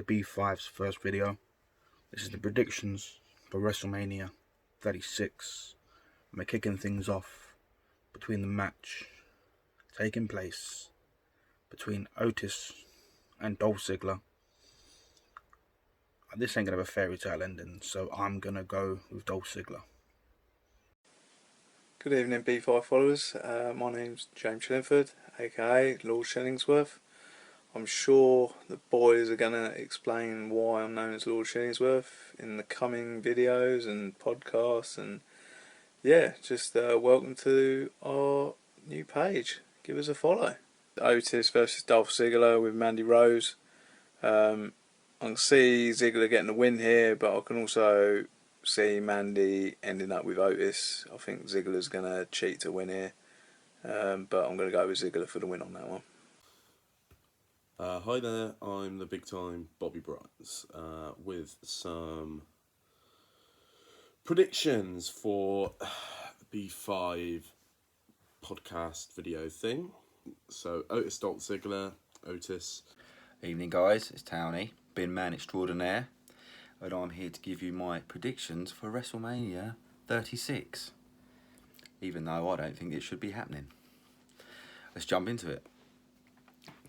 B5's first video. This is the predictions for Wrestlemania 36. We're kicking things off between the match taking place between Otis and Dolph Ziggler. This ain't gonna have a fairy tale ending, so I'm gonna go with Dolph Ziggler. Good evening, B5 followers. My name's James Shillingsworth, aka Lord Shillingsworth. I'm sure the boys are going to explain why I'm known as Lord Shillingsworth in the coming videos and podcasts, and yeah, just welcome to our new page. Give us a follow. Otis versus Dolph Ziggler with Mandy Rose. I can see Ziggler getting the win here, but I can also see Mandy ending up with Otis. I think Ziggler's going to cheat to win here, but I'm going to go with Ziggler for the win on that one. Hi there, I'm the big time Bobby Bryans with some predictions for the B5 podcast video thing. So Otis, Dolph Ziggler, Otis. Evening guys, it's Towny, bin man extraordinaire, and I'm here to give you my predictions for WrestleMania 36. Even though I don't think it should be happening. Let's jump into it.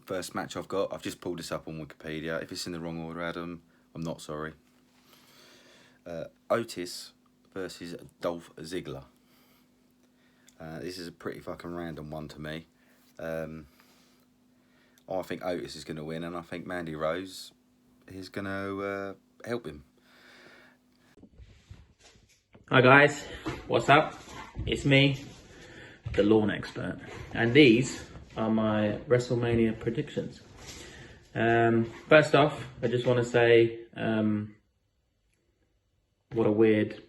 First match I've got, I've just pulled this up on Wikipedia. If it's in the wrong order, Adam, I'm not sorry. Otis versus Dolph Ziggler. This is a pretty fucking random one to me. I think Otis is going to win, and I think Mandy Rose is going to help him. Hi guys, what's up? It's me, the lawn expert, and these are my WrestleMania predictions. First off, I just want to say what a weird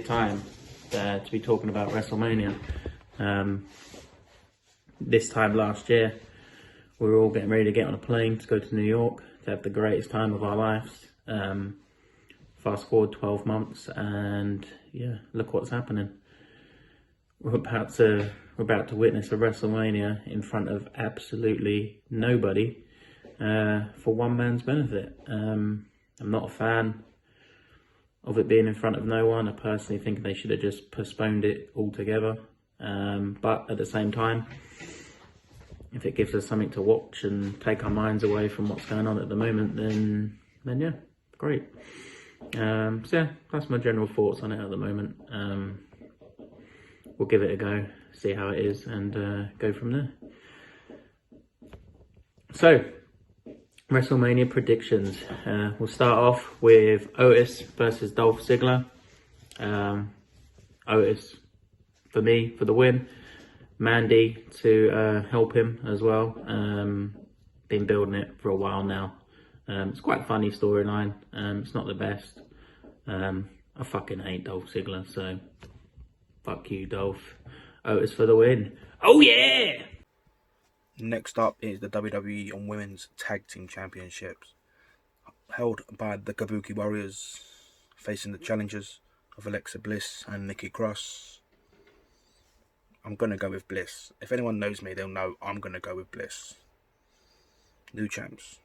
time to be talking about WrestleMania. This time last year, we were all getting ready to get on a plane to go to New York to have the greatest time of our lives. Fast forward 12 months, and yeah, look what's happening. We're about to witness a WrestleMania in front of absolutely nobody for one man's benefit. I'm not a fan of it being in front of no one. I personally think they should have just postponed it altogether. But at the same time, if it gives us something to watch and take our minds away from what's going on at the moment, then yeah, great. So yeah, that's my general thoughts on it at the moment. We'll give it a go, see how it is, and go from there. So, WrestleMania predictions. We'll start off with Otis versus Dolph Ziggler. Otis, for me, for the win. Mandy to help him as well. Been building it for a while now. It's quite a funny storyline. It's not the best. I fucking hate Dolph Ziggler, so fuck you, Dolph. Otis for the win. Oh yeah! Next up is the WWE on Women's Tag Team Championships, held by the Kabuki Warriors, facing the challengers of Alexa Bliss and Nikki Cross. I'm going to go with Bliss. If anyone knows me, they'll know I'm going to go with Bliss. New champs.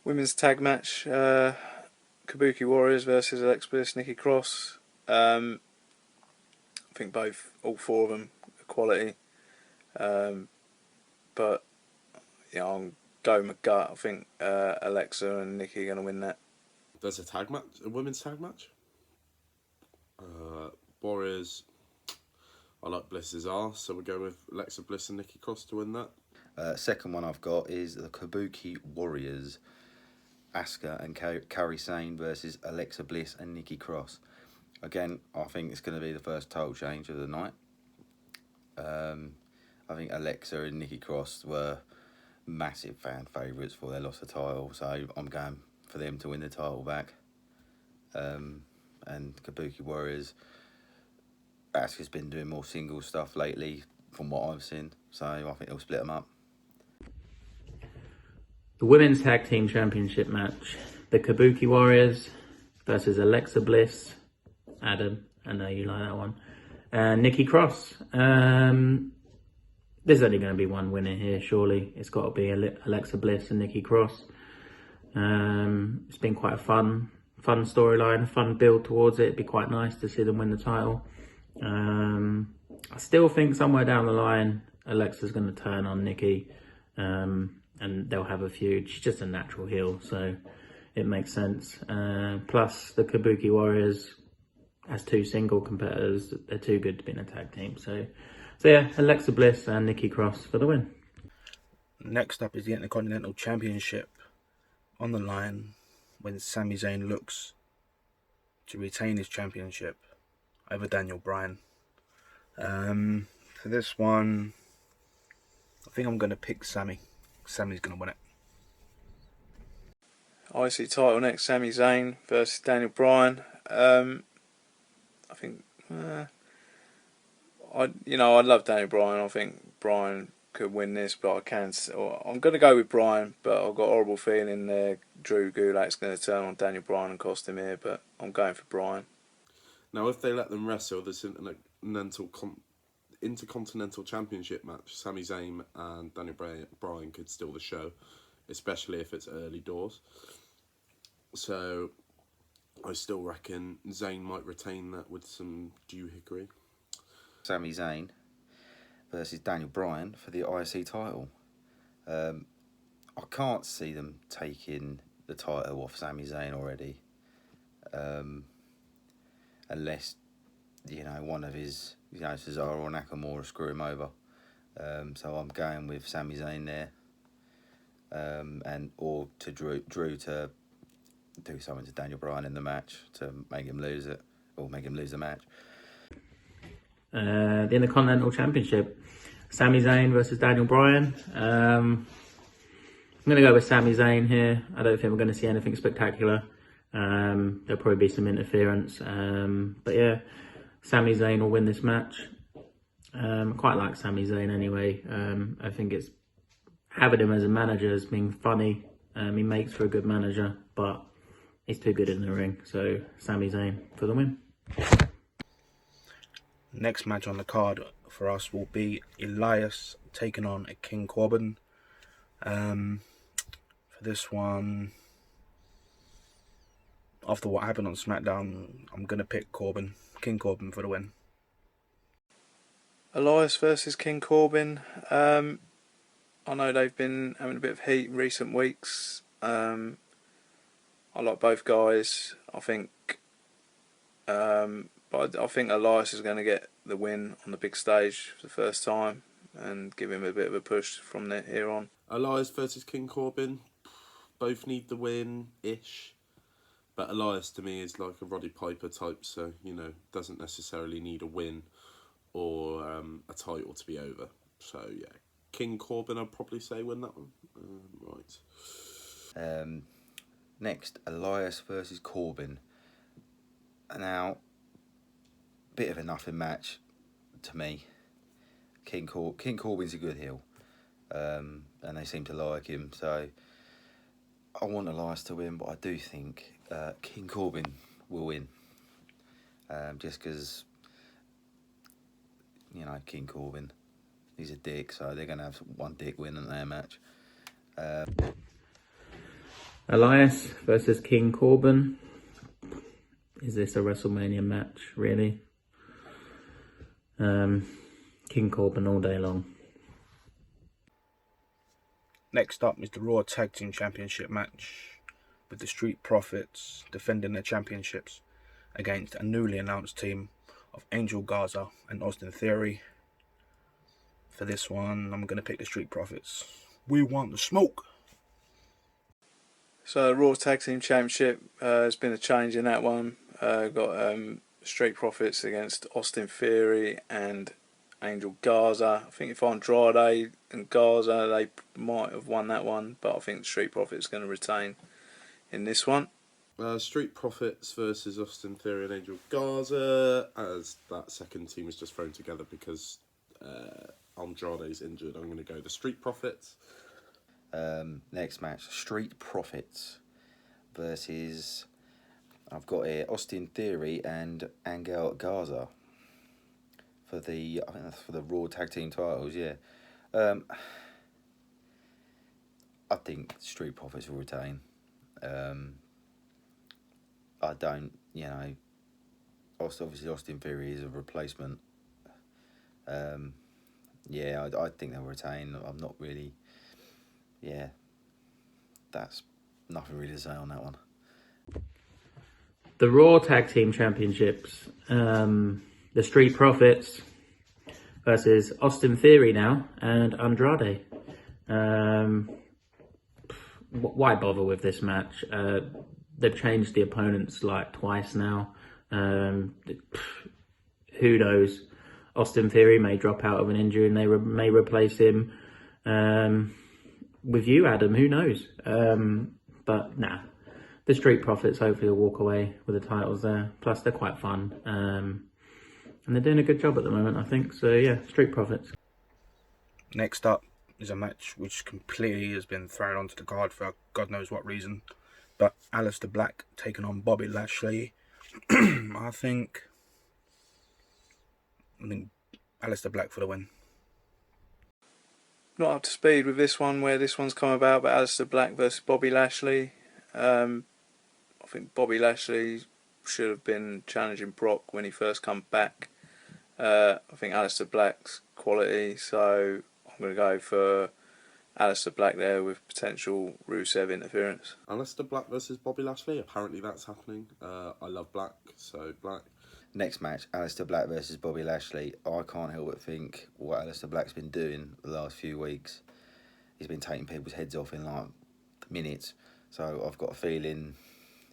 Women's tag match, Kabuki Warriors versus Alexa Bliss, Nikki Cross. I think all four of them are quality. But yeah, I'll go with my gut. I think Alexa and Nikki are going to win that. There's a tag match, a women's tag match. Warriors. I like Bliss's arse, so we'll go with Alexa Bliss and Nikki Cross to win that. Second one I've got is the Kabuki Warriors. Asuka and Kairi Sane versus Alexa Bliss and Nikki Cross. Again, I think it's going to be the first title change of the night. I think Alexa and Nikki Cross were massive fan favourites for their loss of title, so I'm going for them to win the title back. And Kabuki Warriors, Asuka's been doing more single stuff lately from what I've seen, so I think they'll split them up. The Women's Tag Team Championship match. The Kabuki Warriors versus Alexa Bliss. Adam, I know you like that one. And Nikki Cross. there's only going to be one winner here, surely. It's got to be Alexa Bliss and Nikki Cross. It's been quite a fun storyline, a fun build towards it. It'd be quite nice to see them win the title. I still think somewhere down the line, Alexa's going to turn on Nikki, and they'll have a feud. She's just a natural heel, so it makes sense. Plus, the Kabuki Warriors, as two single competitors, they're too good to be in a tag team. So yeah, Alexa Bliss and Nikki Cross for the win. Next up is the Intercontinental Championship on the line when Sami Zayn looks to retain his championship over Daniel Bryan. For this one, I think I'm going to pick Sami. Sami's going to win it. IC title next, Sami Zayn versus Daniel Bryan. I think I love Daniel Bryan. I think Bryan could win this, but I'm going to go with Bryan, but I've got a horrible feeling there Drew Gulak's going to turn on Daniel Bryan and cost him here, but I'm going for Bryan. Now, if they let them wrestle this Intercontinental Championship match, Sami Zayn and Daniel Bryan could steal the show, especially if it's early doors. So I still reckon Zayn might retain that with some due hickory. Sami Zayn versus Daniel Bryan for the IC title. I can't see them taking the title off Sami Zayn already, unless one of his Cesaro or Nakamura screw him over. So I'm going with Sami Zayn there, or to Drew to do something to Daniel Bryan in the match to make him lose it or make him lose the match. The Intercontinental Championship, Sami Zayn versus Daniel Bryan. I'm going to go with Sami Zayn here. I don't think we're going to see anything spectacular. There'll probably be some interference. But yeah, Sami Zayn will win this match. I quite like Sami Zayn anyway. I think it's having him as a manager has been funny. He makes for a good manager, but he's too good in the ring. So Sami Zayn for the win. Next match on the card for us will be Elias taking on King Corbin. For this one, after what happened on SmackDown, I'm going to pick King Corbin for the win. Elias versus King Corbin. I know they've been having a bit of heat in recent weeks. I like both guys. I think Elias is going to get the win on the big stage for the first time and give him a bit of a push from here on. Elias versus King Corbin, both need the win-ish. But Elias to me is like a Roddy Piper type, so, doesn't necessarily need a win or a title to be over. So, yeah, King Corbin, I'd probably say win that one. Right. Next, Elias versus Corbin. Now, bit of a nothing match to me. King Corbin's a good heel, and they seem to like him, so I want Elias to win, but I do think King Corbin will win, just because King Corbin, he's a dick, so they're going to have one dick win in their match. Elias versus King Corbin. Is this a WrestleMania match, really? King Corbin all day long. Next up is the Raw Tag Team Championship match with the Street Profits defending their championships against a newly announced team of Angel Garza and Austin Theory. For this one, I'm going to pick the Street Profits. We want the smoke. So Raw Tag Team Championship, there's been a change in that one. Got Street Profits against Austin Theory and Angel Garza. I think if Andrade and Garza, they might have won that one, but I think the Street Profits going to retain in this one. Street Profits versus Austin Theory and Angel Garza, as that second team was just thrown together because Andrade's injured. I'm going to go the Street Profits. Next match, Street Profits versus, I've got here Austin Theory and Angel Garza for the Raw Tag Team titles. Yeah, I think Street Profits will retain. I don't, obviously Austin Theory is a replacement. Yeah, I think they'll retain. I'm not really, that's nothing really to say on that one. The Raw Tag Team Championships, the Street Profits versus Austin Theory now and Andrade. Why bother with this match? They've changed the opponents like twice now. Who knows? Austin Theory may drop out of an injury and they may replace him with you, Adam. Who knows? But nah, the Street Profits hopefully will walk away with the titles there. Plus, they're quite fun. And they're doing a good job at the moment, I think. So, yeah, Street Profits. Next up is a match which completely has been thrown onto the card for God knows what reason. But Aleister Black taking on Bobby Lashley. I think Aleister Black for the win. Not up to speed with this one, where this one's come about, but Aleister Black versus Bobby Lashley. I think Bobby Lashley should have been challenging Brock when he first come back. I think Aleister Black's quality, so I'm going to go for Aleister Black there with potential Rusev interference. Aleister Black versus Bobby Lashley. Apparently that's happening. I love Black, so Black. Next match, Aleister Black versus Bobby Lashley. I can't help but think what Aleister Black's been doing the last few weeks. He's been taking people's heads off in like minutes. So I've got a feeling,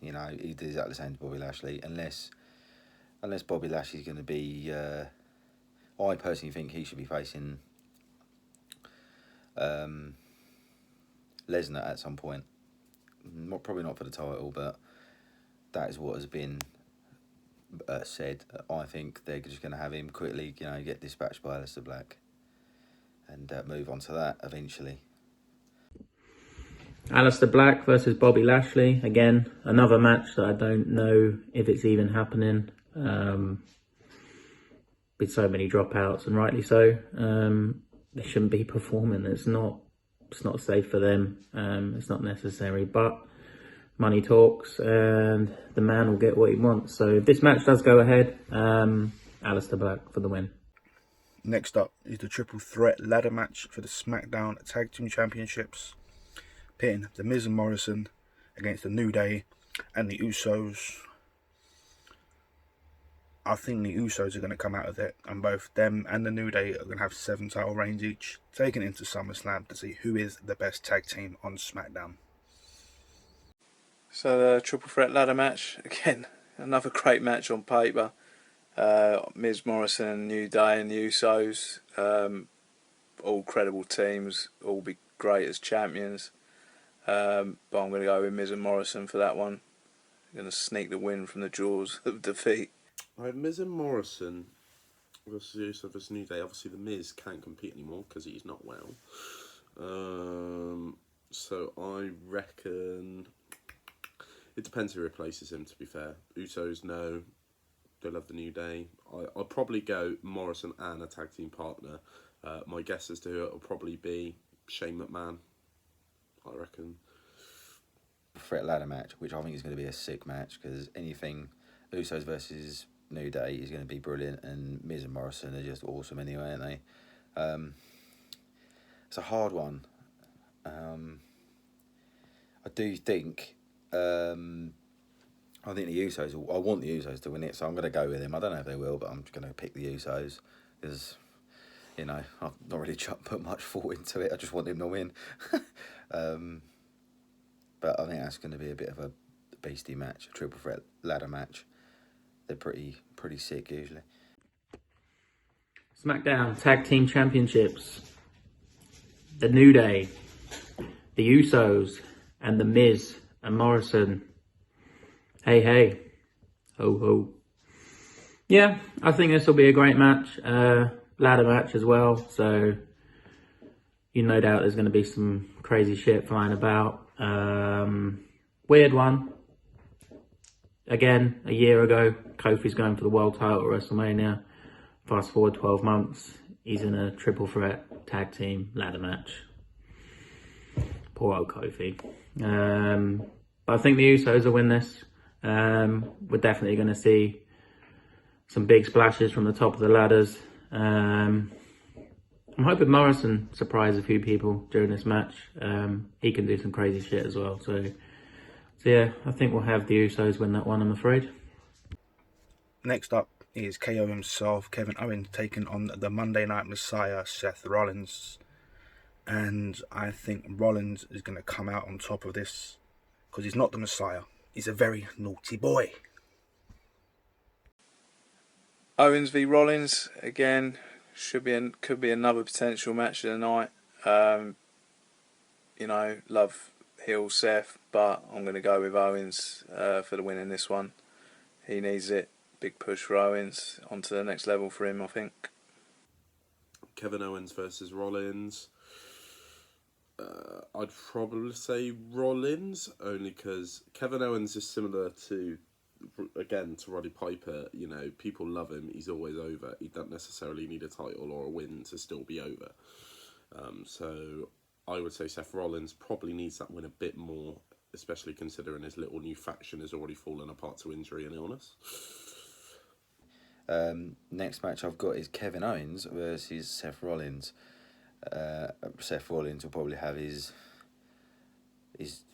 he did exactly the same to Bobby Lashley. Unless Bobby Lashley's going to be... I personally think he should be facing Lesnar at some point. Probably not for the title, but that is what has been said. I think they're just going to have him quickly, get dispatched by Aleister Black and move on to that eventually. Aleister Black versus Bobby Lashley. Again, another match that I don't know if it's even happening. With so many dropouts, and rightly so. They shouldn't be performing. It's not safe for them. It's not necessary, but money talks and the man will get what he wants. So if this match does go ahead, Aleister Black for the win. Next up is the triple threat ladder match for the SmackDown Tag Team Championships, pitting The Miz and Morrison against the New Day and the Usos. I think the Usos are going to come out of it, and both them and the New Day are going to have 7 title reigns each, taken into SummerSlam to see who is the best tag team on SmackDown. So the triple threat ladder match, again, another great match on paper. Miz, Morrison and New Day and the Usos, all credible teams, all be great as champions. But I'm going to go with Miz and Morrison for that one. I'm going to sneak the win from the jaws of defeat. Right, Miz and Morrison versus Uso versus New Day. Obviously, the Miz can't compete anymore because he's not well. So I reckon it depends who replaces him. To be fair, Usos no, they love the New Day. I'll probably go Morrison and a tag team partner. My guess as to who it will probably be Shane McMahon. I reckon. Threat ladder match, which I think is going to be a sick match because anything Usos versus New Day is going to be brilliant, and Miz and Morrison are just awesome anyway, aren't they? It's a hard one. I do think the Usos. I want the Usos to win it, so I'm going to go with them. I don't know if they will, but I'm just going to pick the Usos because I've not really put much thought into it. I just want them to win. But I think that's going to be a bit of a beastie match, a triple threat ladder match. They're pretty sick usually. SmackDown Tag Team Championships. The New Day, the Usos, and the Miz and Morrison. Hey, hey. Ho, ho. Yeah, I think this will be a great match. Ladder match as well, so no doubt there's going to be some crazy shit flying about. Weird one. Again, a year ago, Kofi's going for the world title at Wrestlemania. Fast forward 12 months, he's in a triple threat tag team ladder match. Poor old Kofi. But I think the Usos will win this. We're definitely going to see some big splashes from the top of the ladders. I'm hoping Morrison surprise a few people during this match. He can do some crazy shit as well. So yeah, I think we'll have the Usos win that one, I'm afraid. Next up is KO himself, Kevin Owens, taking on the Monday Night Messiah, Seth Rollins. And I think Rollins is going to come out on top of this because he's not the Messiah. He's a very naughty boy. Owens v Rollins again could be another potential match of the night. Love heel Seth, but I'm going to go with Owens for the win in this one. He needs it. Big push for Owens onto the next level for him, I think. Kevin Owens versus Rollins. I'd probably say Rollins, only because Kevin Owens is similar to Roddy Piper. You know, people love him. He's always over. He doesn't necessarily need a title or a win to still be over. So I would say Seth Rollins probably needs that win a bit more, especially considering his little new faction has already fallen apart to injury and illness. Next match I've got is Kevin Owens versus Seth Rollins. Seth Rollins will probably have his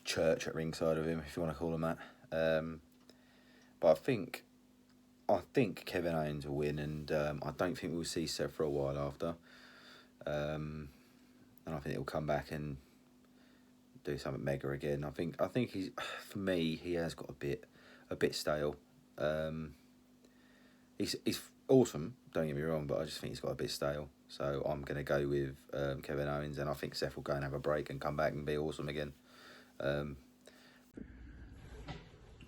church at ringside of him, if you want to call him that. But I think Kevin Owens will win, and I don't think we'll see Seth for a while after. And I think he'll come back and do something mega again. I think he's, for me, he has got a bit stale. He's awesome, don't get me wrong, but I just think he's got a bit stale. So I'm going to go with Kevin Owens, and I think Seth will go and have a break and come back and be awesome again.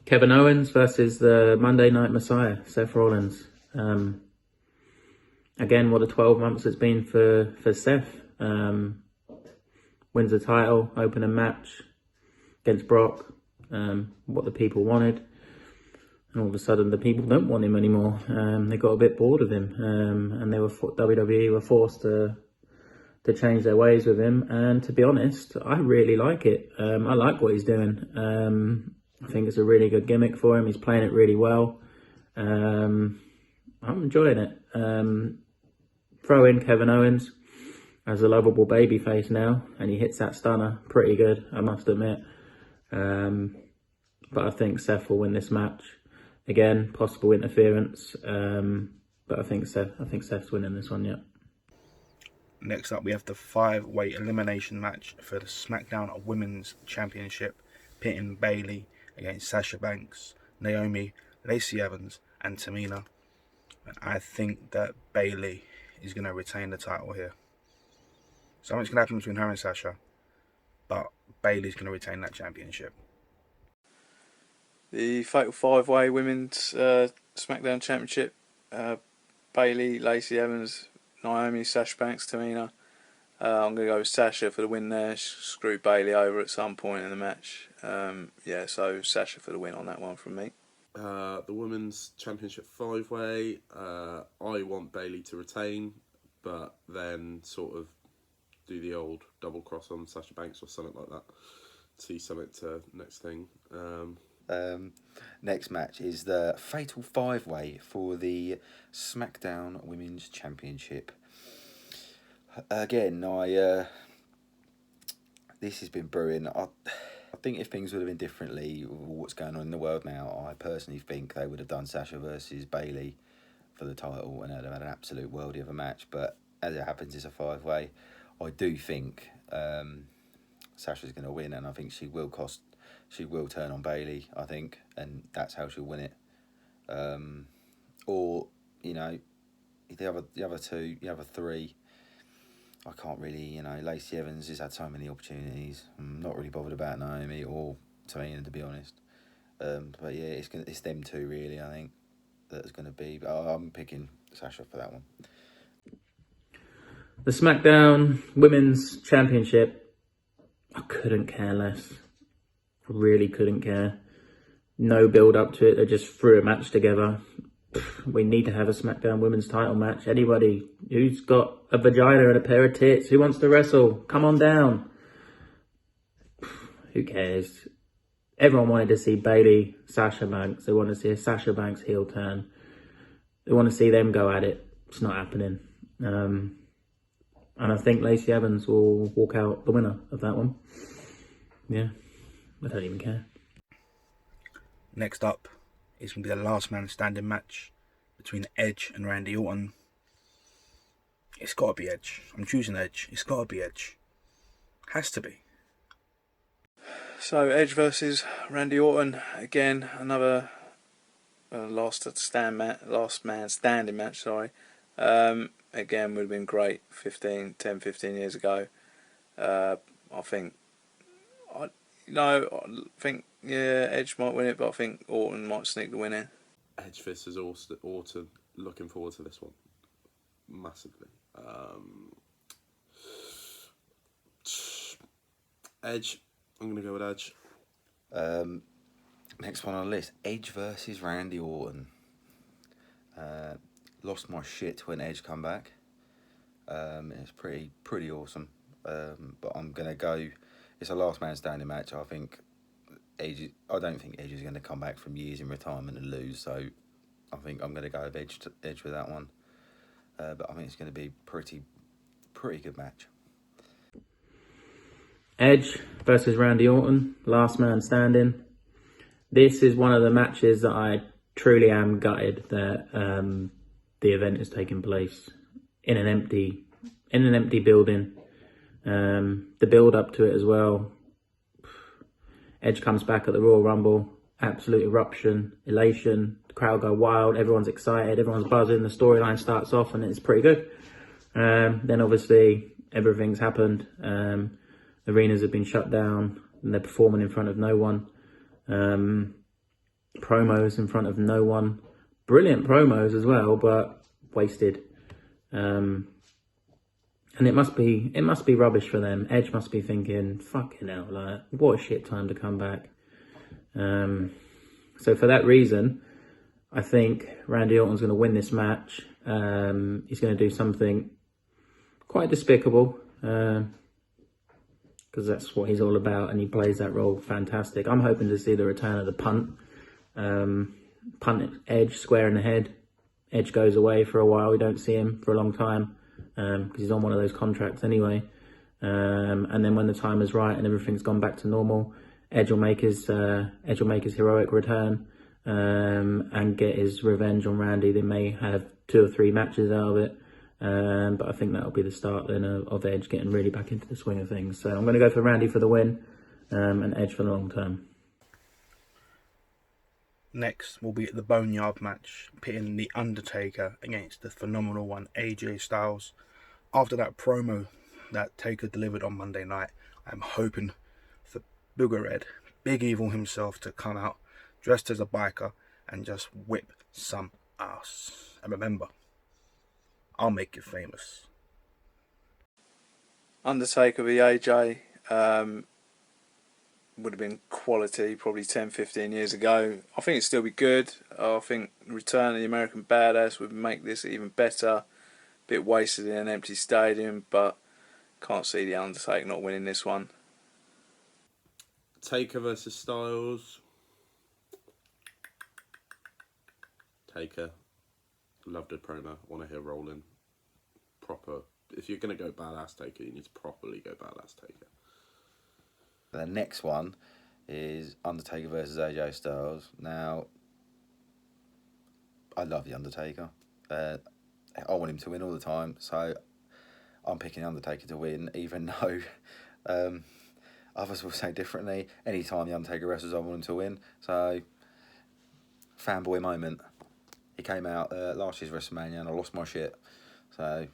Kevin Owens versus the Monday Night Messiah, Seth Rollins. Again, what a 12 months it's been for Seth. Wins the title, opening match against Brock, what the people wanted. And all of a sudden, the people don't want him anymore. They got a bit bored of him, and WWE were forced to change their ways with him. And to be honest, I really like it. I like what he's doing. I think it's a really good gimmick for him. He's playing it really well. I'm enjoying it. Throw in Kevin Owens as a lovable babyface now, and he hits that stunner pretty good, I must admit. But I think Seth will win this match. Again, possible interference, but I think Seth's winning this one, yeah. Next up, we have the 5-way elimination match for the SmackDown Women's Championship, pitting Bayley against Sasha Banks, Naomi, Lacey Evans, and Tamina. And I think that Bayley is going to retain the title here. Something's going to happen between her and Sasha, but Bayley's going to retain that championship. The Fatal 5-Way Women's SmackDown Championship. Bayley, Lacey Evans, Naomi, Sasha Banks, Tamina. I'm going to go with Sasha for the win there. Screw Bayley over at some point in the match. So Sasha for the win on that one from me. The Women's Championship 5-Way. I want Bayley to retain, but then sort of do the old double cross on Sasha Banks or something like that. See something to next thing. Next match is the Fatal 5-Way for the SmackDown Women's Championship. Again, this has been brewing. I think if things would have been differently, what's going on in the world now, I personally think they would have done Sasha versus Bayley for the title and they'd have had an absolute worldie of a match. But as it happens, it's a 5-way. I do think Sasha's going to win, and I think she will turn on Bayley, I think, and that's how she'll win it. Or, you know, the other three, I can't really, Lacey Evans has had so many opportunities. I'm not really bothered about Naomi or Tamina, to be honest. But yeah, it's them two really, I think, that's going to be. But I'm picking Sasha for that one. The SmackDown Women's Championship, I couldn't care less. I really couldn't care. No build up to it. They just threw a match together. we need to have a SmackDown Women's title match. Anybody who's got a vagina and a pair of tits, who wants to wrestle, come on down. Who cares? Everyone wanted to see Bayley, Sasha Banks. They want to see a Sasha Banks heel turn. They want to see them go at it. It's not happening. And I think Lacey Evans will walk out the winner of that one. Yeah, I don't even care. Next up is going to be the last man standing match between Edge and Randy Orton. It's got to be Edge. I'm choosing Edge. It's got to be Edge. Has to be. So Edge versus Randy Orton, again another last man standing match. Sorry, again would have been great 15 years ago. I think Edge might win it, but I think Orton might sneak the win in. Edge versus Orton. Looking forward to this one massively. Edge. I'm going to go with Edge. Next one on the list, Edge versus Randy Orton. Lost my shit when Edge come back. It's pretty awesome. But I'm going to go... It's a last man standing match. I don't think Edge is going to come back from years in retirement and lose. So I think I'm going to go with Edge with that one. But I think it's going to be pretty good match. Edge versus Randy Orton, last man standing. This is one of the matches that I truly am gutted that the event is taking place in an empty building. The build up to it as well. Edge comes back at the Royal Rumble, absolute eruption, elation. The crowd go wild. Everyone's excited. Everyone's buzzing. The storyline starts off and it's pretty good. Then obviously everything's happened. Arenas have been shut down and they're performing in front of no one. Promos in front of no one. Brilliant promos as well, but wasted. And it must be rubbish for them. Edge must be thinking, fucking hell, like, what a shit time to come back. So for that reason, I think Randy Orton's going to win this match. He's going to do something quite despicable. Because that's what he's all about, and he plays that role fantastic. I'm hoping to see the return of the punt. Punt Edge square in the head. Edge goes away for a while. We don't see him for a long time because he's on one of those contracts anyway. And then when the time is right and everything's gone back to normal, Edge will make his heroic return and get his revenge on Randy. They may have 2 or 3 matches out of it. But I think that'll be the start then of Edge getting really back into the swing of things. So I'm going to go for Randy for the win and Edge for the long term. Next will be the Boneyard match, pitting The Undertaker against the phenomenal one AJ Styles. After that promo that Taker delivered on Monday night, I'm hoping for Booger Red, Big Evil himself, to come out dressed as a biker and just whip some ass. And remember, I'll make you famous. Undertaker v AJ would have been quality probably 10-15 years ago. I think it'd still be good. I think Return of the American Badass would make this even better. Bit wasted in an empty stadium, but can't see the Undertaker not winning this one. Taker versus Styles. Taker. Loved a promo. Want to hear rolling. Proper. If you're going to go badass Taker, you need to properly go badass Taker. The next one is Undertaker versus AJ Styles. Now, I love the Undertaker. I want him to win all the time, so I'm picking Undertaker to win, even though others will say differently. Anytime the Undertaker wrestles, I want him to win. So, fanboy moment. He came out last year's Wrestlemania and I lost my shit. So,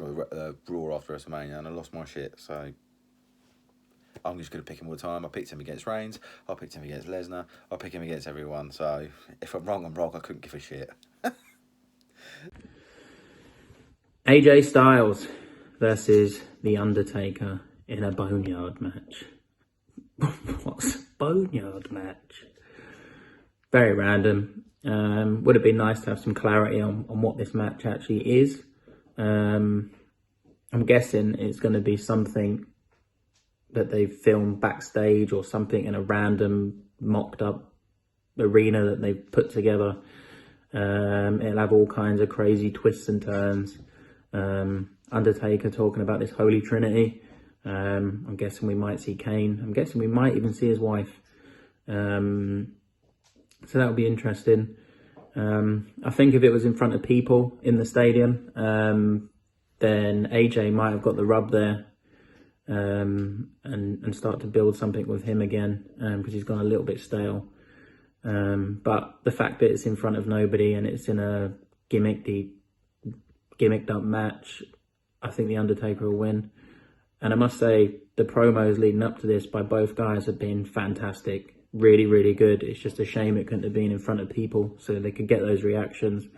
or Raw after Wrestlemania and I lost my shit. So, I'm just going to pick him all the time. I picked him against Reigns. I picked him against Lesnar. I pick him against everyone. So, if I'm wrong, I'm wrong. I couldn't give a shit. AJ Styles versus The Undertaker in a Boneyard match. What's a Boneyard match? very random. Would have been nice to have some clarity on what this match actually is. I'm guessing it's going to be something that they've filmed backstage or something in a random mocked up arena that they've put together. It'll have all kinds of crazy twists and turns. Undertaker talking about this holy trinity. I'm guessing we might see Kane. I'm guessing we might even see his wife. So that'll be interesting. I think if it was in front of people in the stadium, then AJ might have got the rub there, and start to build something with him again, because he's gone a little bit stale. But the fact that it's in front of nobody and it's in a gimmicked up match, I think the Undertaker will win. And I must say, the promos leading up to this by both guys have been fantastic. Really, really good. It's just a shame it couldn't have been in front of people so they could get those reactions.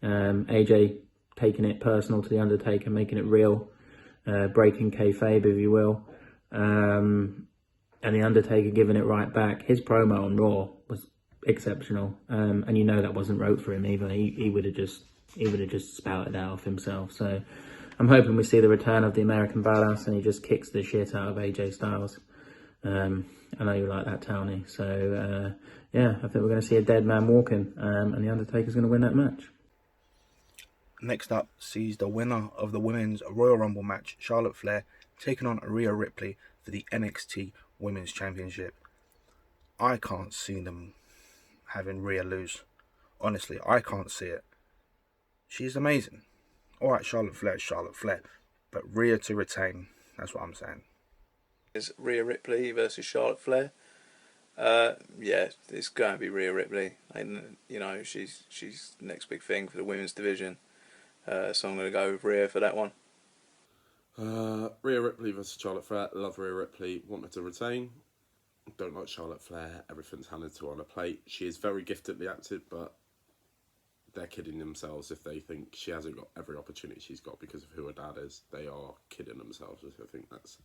AJ taking it personal to the Undertaker, making it real, breaking kayfabe, if you will. And the Undertaker giving it right back. His promo on Raw was exceptional, and you know that wasn't wrote for him either. He would have just spouted out of himself. So I'm hoping we see the return of the American Badass, and he just kicks the shit out of AJ Styles. I know you like that, Towny. So yeah, I think we're going to see a dead man walking, and the Undertaker's going to win that match. Next up sees the winner of the Women's Royal Rumble match, Charlotte Flair, taking on Rhea Ripley for the NXT Women's Championship. I can't see them having Rhea lose. Honestly, I can't see it. She's amazing. Alright, Charlotte Flair. But Rhea to retain, that's what I'm saying. Is Rhea Ripley versus Charlotte Flair. Yeah, it's going to be Rhea Ripley. And, you know, she's the next big thing for the women's division. So I'm going to go with Rhea for that one. Rhea Ripley versus Charlotte Flair. Love Rhea Ripley. Want her to retain. Don't like Charlotte Flair. Everything's handed to her on a plate. She is very giftedly acted, but they're kidding themselves if they think she hasn't got every opportunity she's got because of who her dad is. They are kidding themselves if they think that's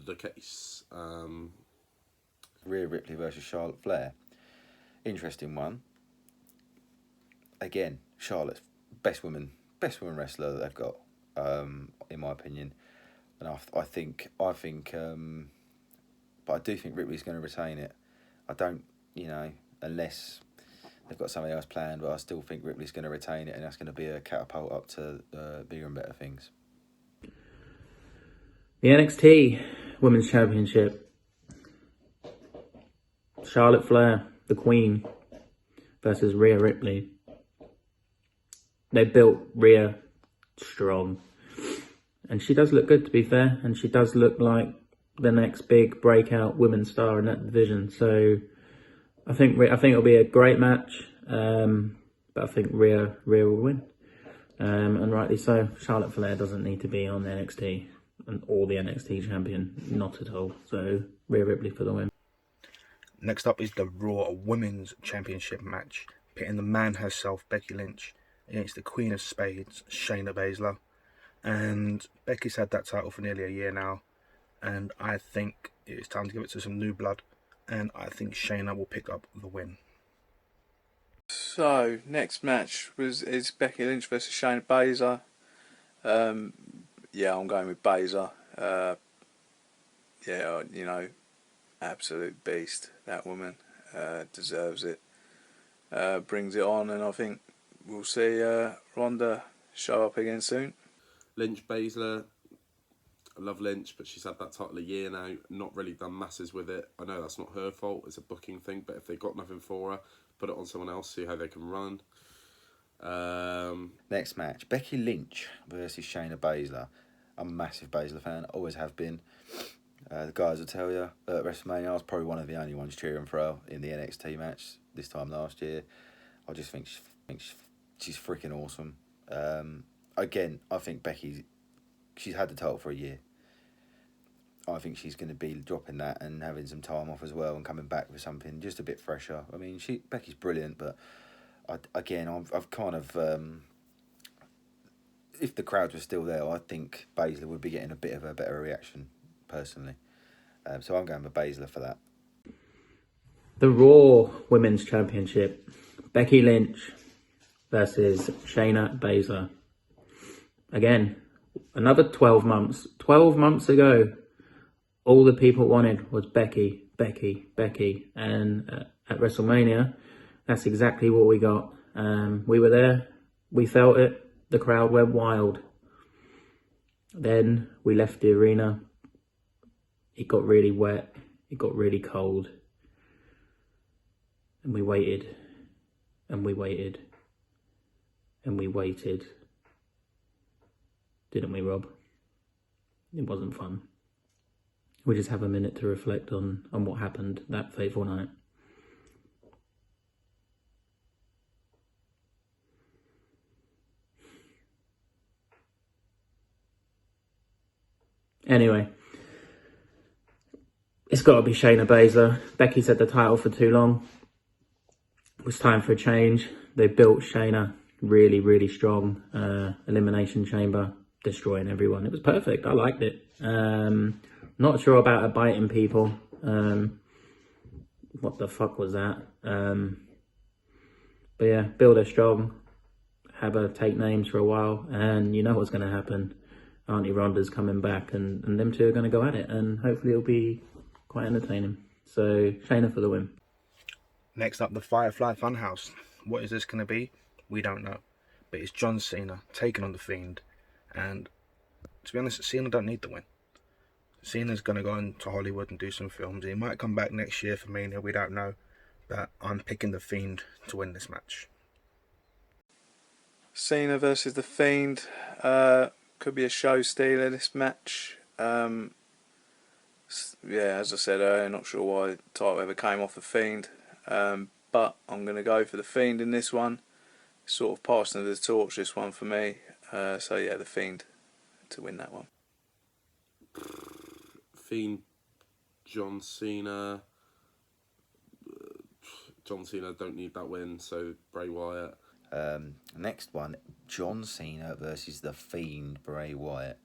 the case. Rhea Ripley versus Charlotte Flair. Interesting one. Again, Charlotte's best woman wrestler that they've got, in my opinion. And I think, but I do think Ripley's going to retain it. I don't, unless they've got something else planned, but I still think Ripley's going to retain it, and that's going to be a catapult up to bigger and better things. The NXT Women's Championship. Charlotte Flair, the Queen, versus Rhea Ripley. They built Rhea strong. And she does look good, to be fair. And she does look like the next big breakout women's star in that division. So I think it'll be a great match. But I think Rhea will win. And rightly so. Charlotte Flair doesn't need to be on NXT or the NXT champion. Not at all. So Rhea Ripley for the win. Next up is the Raw Women's Championship match, pitting the man herself, Becky Lynch, against the Queen of Spades, Shayna Baszler. And Becky's had that title for nearly a year now, and I think it's time to give it to some new blood, and I think Shayna will pick up the win. So, next match is Becky Lynch versus Shayna Baszler. Yeah, I'm going with Baszler. Yeah, absolute beast. That woman deserves it. Brings it on, and I think we'll see Ronda show up again soon. Lynch Baszler. I love Lynch, but she's had that title a year now. Not really done masses with it. I know that's not her fault. It's a booking thing, but if they've got nothing for her, put it on someone else, see how they can run. Next match, Becky Lynch versus Shayna Baszler. I'm a massive Baszler fan, always have been. The guys will tell you, at WrestleMania, I was probably one of the only ones cheering for her in the NXT match this time last year. I just think she's freaking awesome. Again, I think she's had the title for a year. I think she's going to be dropping that and having some time off as well and coming back with something just a bit fresher. I mean, Becky's brilliant, but I've kind of... if the crowds were still there, I think Baszler would be getting a bit of a better reaction, personally. So I'm going with Baszler for that. The Raw Women's Championship. Becky Lynch versus Shayna Baszler. Again, another 12 months. 12 months ago, all the people wanted was Becky. And at WrestleMania, that's exactly what we got. We were there. We felt it. The crowd went wild. Then we left the arena. It got really wet. It got really cold. And we waited. And we waited. And we waited. Didn't we, Rob? It wasn't fun. We just have a minute to reflect on what happened that fateful night. Anyway, it's got to be Shayna Baszler. Becky's had the title for too long. It was time for a change. They built Shayna really, really strong. Elimination Chamber, destroying everyone. It was perfect. I liked it. Not sure about her biting people. What the fuck was that? But yeah, build her strong. Have her take names for a while. And you know what's going to happen. Auntie Rhonda's coming back, and them two are going to go at it, and hopefully it'll be quite entertaining. So, Shayna for the win. Next up, the Firefly Funhouse. What is this going to be? We don't know. But it's John Cena taking on The Fiend, and to be honest, Cena don't need the win. Cena's going to go into Hollywood and do some films. He might come back next year for Mania, we don't know. But I'm picking The Fiend to win this match. Cena versus The Fiend. Could be a show stealer, this match. Yeah, as I said earlier, not sure why the title ever came off The Fiend. But I'm going to go for The Fiend in this one. Sort of passing the torch, this one for me. So yeah, The Fiend to win that one. Fiend, John Cena. John Cena don't need that win, so Bray Wyatt. Next one, John Cena versus The Fiend, Bray Wyatt.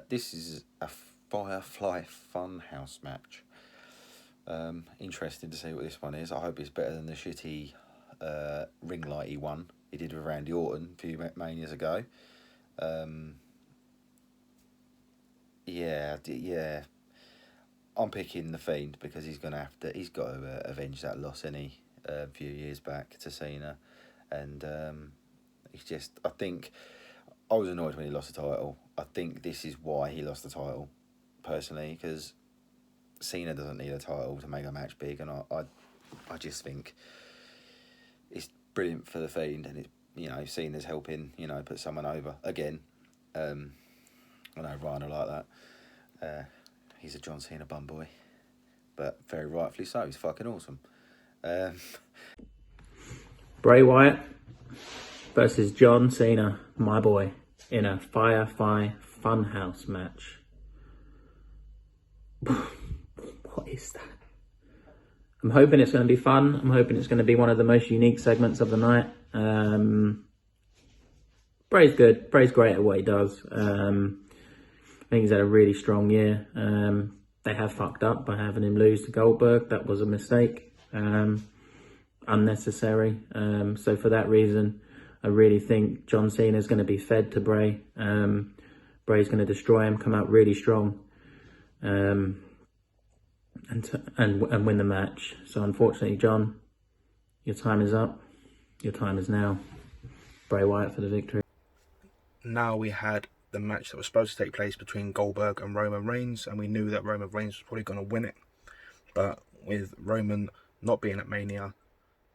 This is a Firefly Funhouse match. Interesting to see what this one is. I hope it's better than the shitty ring lighty one he did with Randy Orton a few manias ago. Yeah. I'm picking The Fiend because he's got to avenge that loss a few years back to Cena. And I think I was annoyed when he lost the title. I think this is why he lost the title, personally, because Cena doesn't need a title to make a match big, and I just think it's brilliant for The Fiend, and Cena's helping, put someone over again. I know Ryan will like that. He's a John Cena bum boy, but very rightfully so. He's fucking awesome. Bray Wyatt versus John Cena, my boy, in a Firefly Funhouse match. What is that? I'm hoping it's going to be fun. I'm hoping it's going to be one of the most unique segments of the night. Bray's good. Bray's great at what he does. I think he's had a really strong year. They have fucked up by having him lose to Goldberg. That was a mistake. Unnecessary. So for that reason, I really think John Cena is going to be fed to Bray. Bray's going to destroy him, come out really strong, and win the match. So unfortunately, John, your time is up. Your time is now. Bray Wyatt for the victory. Now we had the match that was supposed to take place between Goldberg and Roman Reigns, and we knew that Roman Reigns was probably going to win it. But with Roman not being at Mania,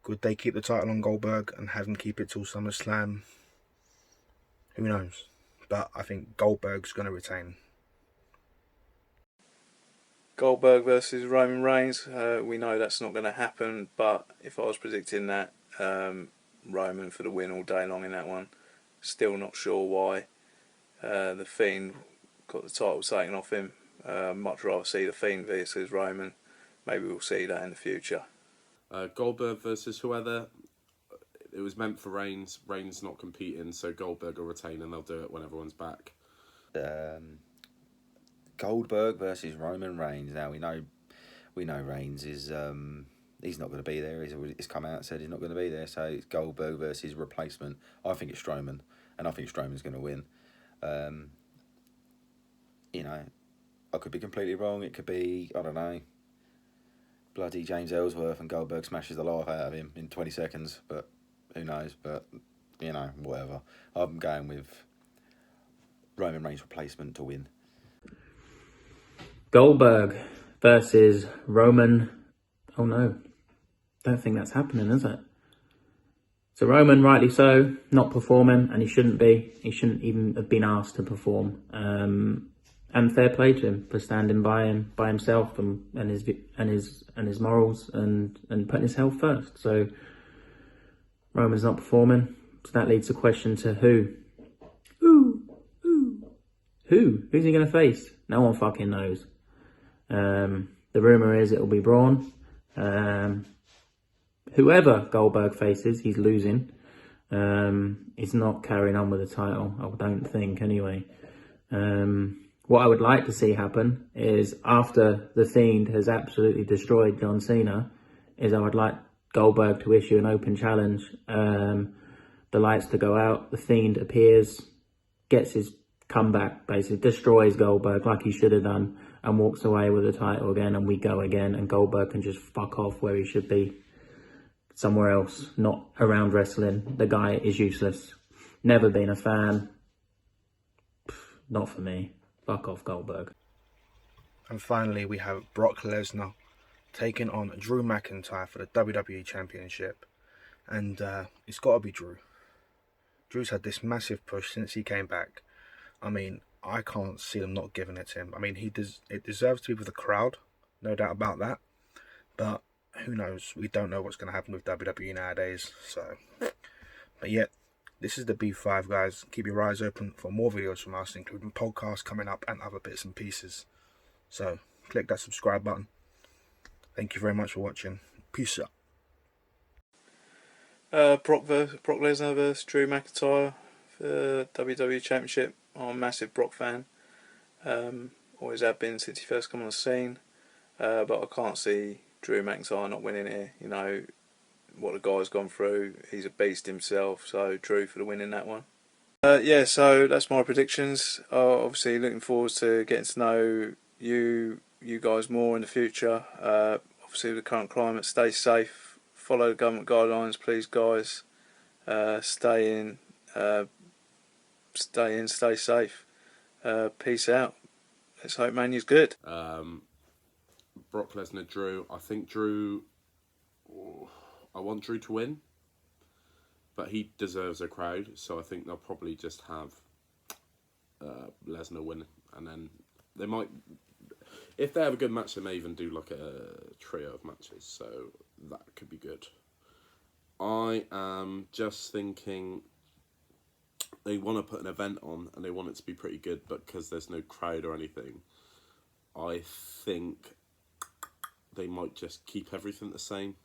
could they keep the title on Goldberg and have him keep it till SummerSlam? Who knows? But I think Goldberg's going to retain. Goldberg versus Roman Reigns. We know that's not going to happen, but if I was predicting that, Roman for the win all day long in that one. Still not sure why The Fiend got the title taken off him. Much rather see The Fiend versus Roman. Maybe we'll see that in the future. Goldberg versus whoever. It was meant for Reigns. Reigns not competing, so Goldberg will retain, and they'll do it when everyone's back. Goldberg versus Roman Reigns. Now we know Reigns is He's not going to be there. He's come out and said he's not going to be there. So it's Goldberg versus replacement. I think it's Strowman, and I think Strowman's going to win. You know, I could be completely wrong. It could be, I don't know, bloody James Ellsworth and Goldberg smashes the life out of him in 20 seconds. But who knows? But, you know, whatever. I'm going with Roman Reigns' replacement to win. Goldberg versus Roman. Oh no, don't think that's happening, is it? So Roman, rightly so, not performing, and he shouldn't be. He shouldn't even have been asked to perform. And fair play to him for standing by himself and his morals and putting his health first. So Roman's not performing. So that leads the question to who? Who's he going to face? No one fucking knows. The rumour is it'll be Braun. Whoever Goldberg faces, he's losing. He's not carrying on with the title, I don't think, anyway. What I would like to see happen is after The Fiend has absolutely destroyed John Cena, is I would like Goldberg to issue an open challenge. The lights to go out, The Fiend appears, gets his comeback, basically destroys Goldberg like he should have done, and walks away with the title again, and we go again, and Goldberg can just fuck off where he should be, somewhere else, not around wrestling. The guy is useless. Never been a fan. Not for me. Fuck off, Goldberg. And finally, we have Brock Lesnar taking on Drew McIntyre for the WWE Championship. And it's got to be Drew. Drew's had this massive push since he came back. I mean, I can't see them not giving it to him. I mean, it deserves to be with the crowd, no doubt about that. But who knows? We don't know what's going to happen with WWE nowadays. So, but yet, this is the B5, guys. Keep your eyes open for more videos from us, including podcasts coming up and other bits and pieces. So, click that subscribe button. Thank you very much for watching. Peace out. Brock Lesnar versus Drew McIntyre for WWE Championship. I'm a massive Brock fan. Always have been since he first come on the scene. But I can't see Drew McIntyre not winning here. You know what the guy's gone through. He's a beast himself. So Drew for the win in that one. Yeah, so that's my predictions. Obviously looking forward to getting to know you guys more in the future. Obviously with the current climate, stay safe. Follow the government guidelines, please, guys. Stay in, stay safe. Peace out. Let's hope Mania's good. Brock Lesnar, Drew. I think Drew... I want Drew to win, but he deserves a crowd, so I think they'll probably just have Lesnar win, and then they might... If they have a good match, they may even do like a trio of matches, so that could be good. I am just thinking they want to put an event on, and they want it to be pretty good, but because there's no crowd or anything, I think they might just keep everything the same.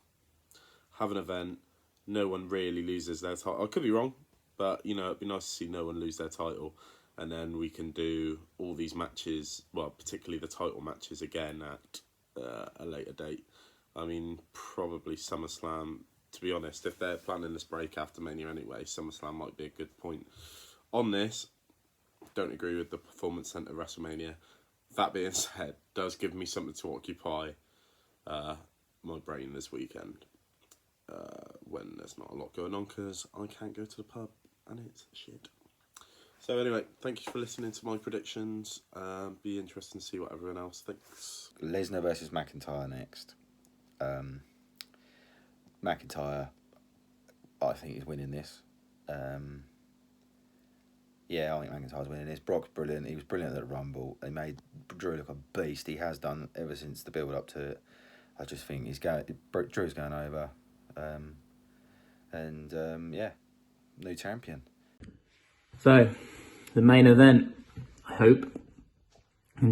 Have an event, no one really loses their title. I could be wrong, but you know, it'd be nice to see no one lose their title, and then we can do all these matches, well, particularly the title matches again at a later date. I mean, probably SummerSlam. To be honest, if they're planning this break after Mania anyway, SummerSlam might be a good point. On this, don't agree with the Performance Center WrestleMania. That being said, does give me something to occupy my brain this weekend when there's not a lot going on because I can't go to the pub and it's shit. So anyway, thank you for listening to my predictions. Be interesting to see what everyone else thinks. Lesnar versus McIntyre next. McIntyre, I think he's winning this. Yeah, I think McIntyre's winning this. Brock's brilliant. He was brilliant at the Rumble. He made Drew look a beast. He has done ever since the build up to it. I just think Drew's going over. Yeah, new champion. So, the main event, I hope,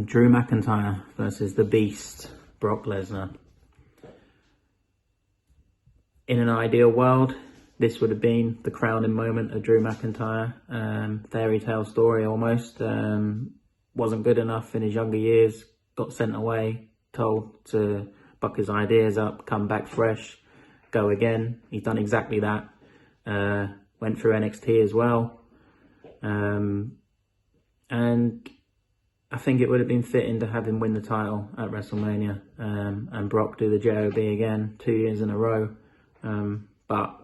Drew McIntyre versus the Beast, Brock Lesnar. In an ideal world, this would have been the crowning moment of Drew McIntyre. Fairy tale story almost. Wasn't good enough in his younger years. Got sent away, told to buck his ideas up, come back fresh, go again. He's done exactly that. Went through NXT as well. And I think it would have been fitting to have him win the title at WrestleMania, and Brock do the JOB again 2 years in a row. But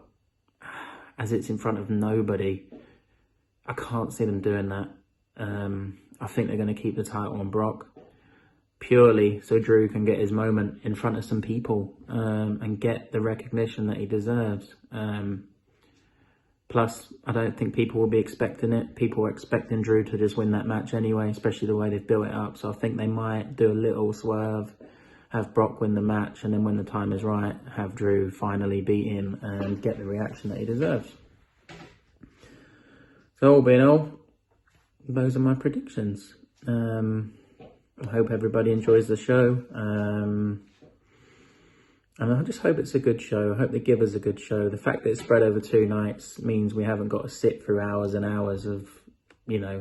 as it's in front of nobody, I can't see them doing that. I think they're going to keep the title on Brock, purely so Drew can get his moment in front of some people, and get the recognition that he deserves. Plus, I don't think people will be expecting it. People are expecting Drew to just win that match anyway, especially the way they've built it up. So I think they might do a little swerve, have Brock win the match, and then when the time is right, have Drew finally beat him and get the reaction that he deserves. So all being all, those are my predictions. I hope everybody enjoys the show. And I just hope it's a good show. I hope they give us a good show. The fact that it's spread over 2 nights means we haven't got to sit through hours and hours of,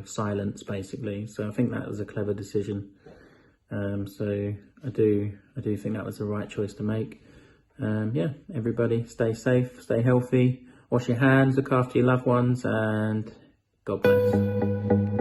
silence, basically. So I think that was a clever decision. So I do think that was the right choice to make. Everybody stay safe, stay healthy, wash your hands, look after your loved ones, and God bless.